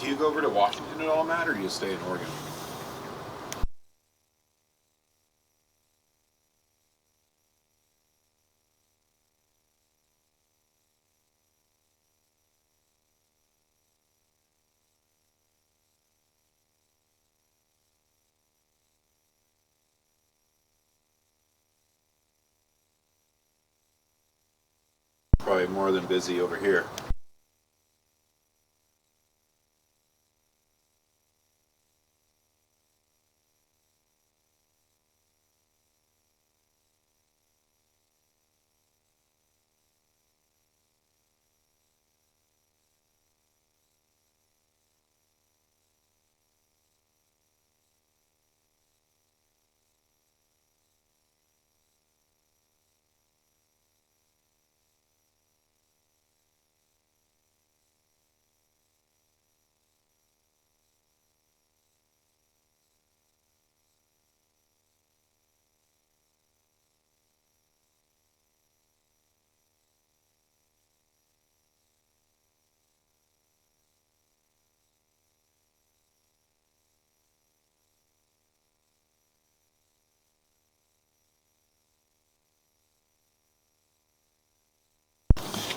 Do you go over to Washington at all, Matt, or do you stay in Oregon? Probably more than busy over here.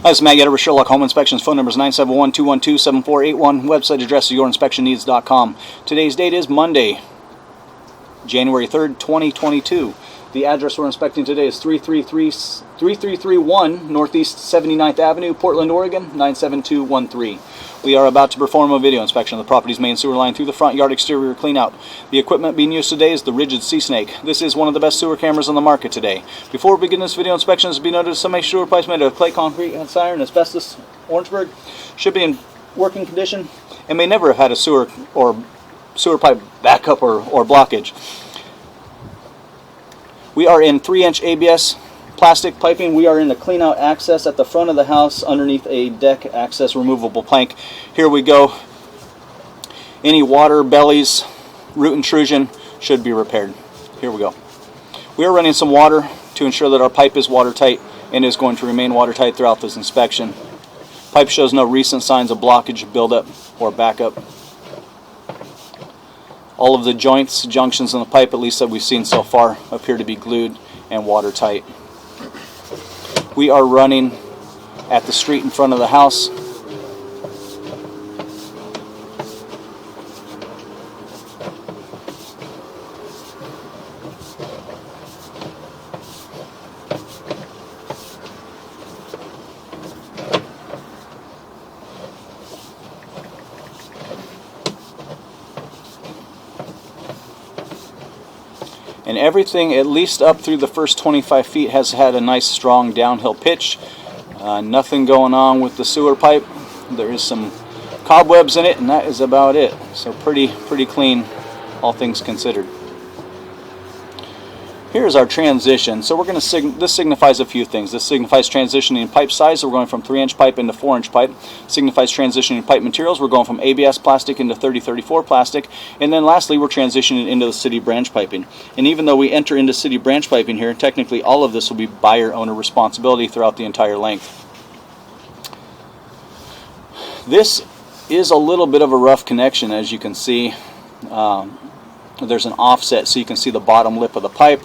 Hi, this is Matt Yetter with Sherlock Home Inspections. Phone number is 971-212-7481. Website address is yourinspectionneeds.com. Today's date is Monday, January 3rd, 2022. The address we're inspecting today is 3331 Northeast 79th Avenue, Portland, Oregon, 97213. We are about to perform a video inspection of the property's main sewer line through the front yard exterior cleanout. The equipment being used today is the Rigid Sea Snake. This is one of the best sewer cameras on the market today. Before we begin this video inspection, it should be noted some sewer pipes made of clay, concrete, and iron, asbestos, Orangeburg, should be in working condition and may never have had a sewer pipe backup or blockage. We are in 3-inch ABS plastic piping. We are in the cleanout access at the front of the house underneath a deck access removable plank. Here we go. Any water bellies, root intrusion should be repaired. Here we go. We are running some water to ensure that our pipe is watertight and is going to remain watertight throughout this inspection. Pipe shows no recent signs of blockage, buildup, or backup. All of the joints, junctions in the pipe, at least that we've seen so far, appear to be glued and watertight. We are running at the street in front of the house. And everything, at least up through the first 25 feet, has had a nice strong downhill pitch. Nothing going on with the sewer pipe. There is some cobwebs in it, and that is about it. So pretty clean, all things considered. Here's our transition. So we're going to this signifies a few things. This signifies transitioning in pipe size. So we're going from 3-inch pipe into 4-inch pipe. Signifies transitioning in pipe materials. We're going from ABS plastic into 3034 plastic. And then lastly, we're transitioning into the city branch piping. And even though we enter into city branch piping here, technically all of this will be buyer owner responsibility throughout the entire length. This is a little bit of a rough connection, as you can see. There's an offset so you can see the bottom lip of the pipe.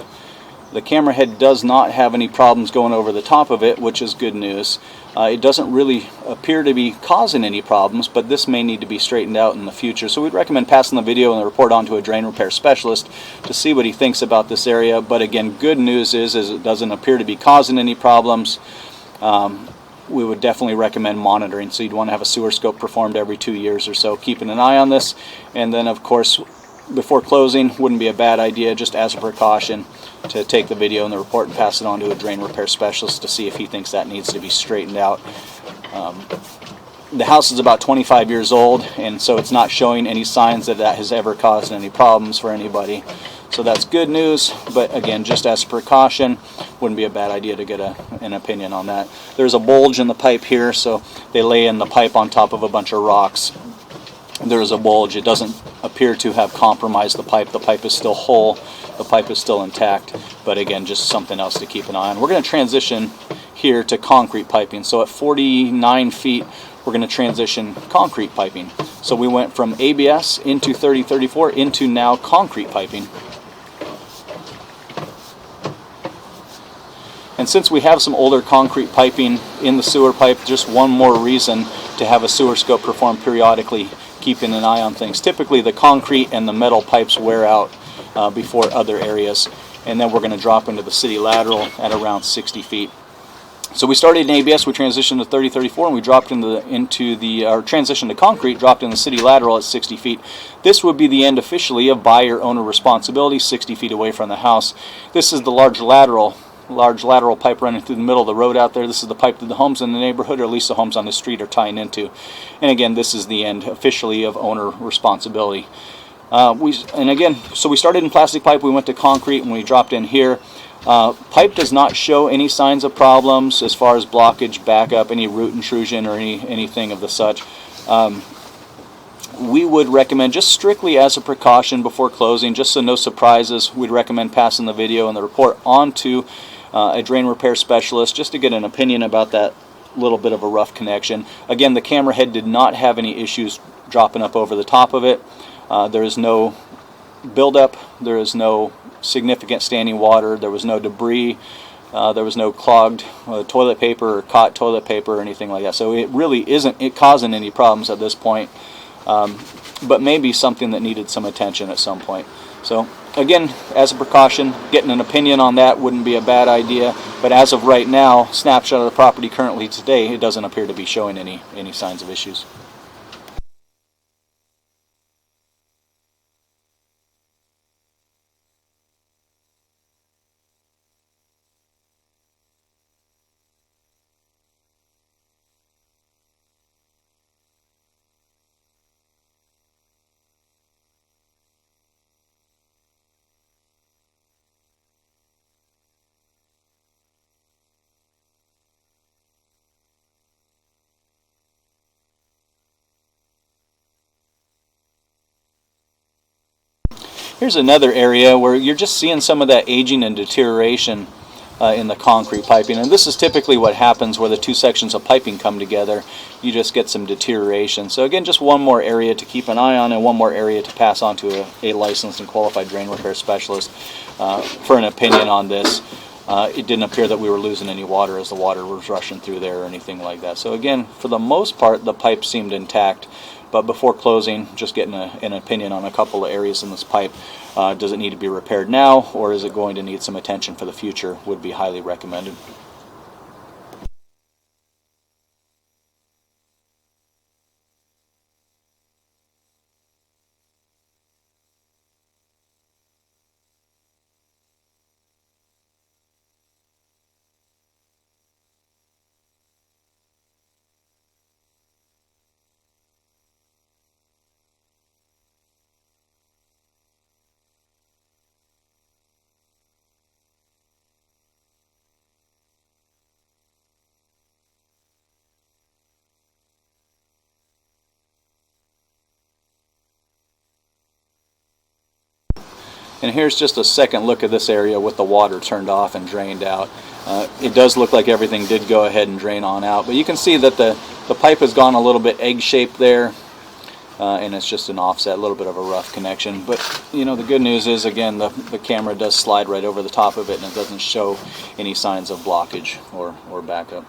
The camera head does not have any problems going over the top of it, which is good news. It doesn't really appear to be causing any problems, but this may need to be straightened out in the future. So we'd recommend passing the video and the report on to a drain repair specialist to see what he thinks about this area. But again, good news is it doesn't appear to be causing any problems. We would definitely recommend monitoring. So you'd want to have a sewer scope performed every 2 years or so, keeping an eye on this. And then, of course, before closing, wouldn't be a bad idea, just as a precaution, to take the video and the report and pass it on to a drain repair specialist to see if he thinks that needs to be straightened out. The house is about 25 years old, and so it's not showing any signs that has ever caused any problems for anybody. So that's good news, but again, just as a precaution, wouldn't be a bad idea to get an opinion on that. There's a bulge in the pipe here, so they lay in the pipe on top of a bunch of rocks. There is a bulge. It doesn't appear to have compromised the pipe. The pipe is still whole. The pipe is still intact. But again, just something else to keep an eye on. We're going to transition here to concrete piping. So at 49 feet, we're going to transition concrete piping. So we went from ABS into 3034 into now concrete piping. And since we have some older concrete piping in the sewer pipe, just one more reason to have a sewer scope performed periodically, keeping an eye on things. Typically the concrete and the metal pipes wear out before other areas, and then we're going to drop into the city lateral at around 60 feet. So we started in ABS, we transitioned to 3034, and we dropped transitioned to concrete, dropped in the city lateral at 60 feet. This would be the end officially of buyer-owner responsibility, 60 feet away from the house. This is the large lateral pipe running through the middle of the road out there. This is the pipe that the homes in the neighborhood, or at least the homes on the street, are tying into. And again, this is the end officially of owner responsibility. So we started in plastic pipe, we went to concrete, and we dropped in here. Pipe does not show any signs of problems as far as blockage, backup, any root intrusion, or anything of the such. We would recommend, just strictly as a precaution before closing, just so no surprises, we'd recommend passing the video and the report on to a drain repair specialist just to get an opinion about that little bit of a rough connection. Again, the camera head did not have any issues dropping up over the top of it. There is no buildup, there is no significant standing water, there was no debris, there was no clogged toilet paper or caught toilet paper or anything like that. So it really isn't causing any problems at this point, but maybe something that needed some attention at some point. So again, as a precaution, getting an opinion on that wouldn't be a bad idea, but as of right now, snapshot of the property currently today, it doesn't appear to be showing any signs of issues. Here's another area where you're just seeing some of that aging and deterioration in the concrete piping, and this is typically what happens where the two sections of piping come together. You just get some deterioration. So again, just one more area to keep an eye on, and one more area to pass on to a licensed and qualified drain repair specialist for an opinion on this. It didn't appear that we were losing any water as the water was rushing through there or anything like that. So again, for the most part, the pipe seemed intact. But before closing, just getting an opinion on a couple of areas in this pipe. Does it need to be repaired now, or is it going to need some attention for the future? Would be highly recommended. And here's just a second look at this area with the water turned off and drained out. It does look like everything did go ahead and drain on out, but you can see that the pipe has gone a little bit egg-shaped there, and it's just an offset, a little bit of a rough connection. But you know, the good news is, again, the camera does slide right over the top of it, and it doesn't show any signs of blockage or backup.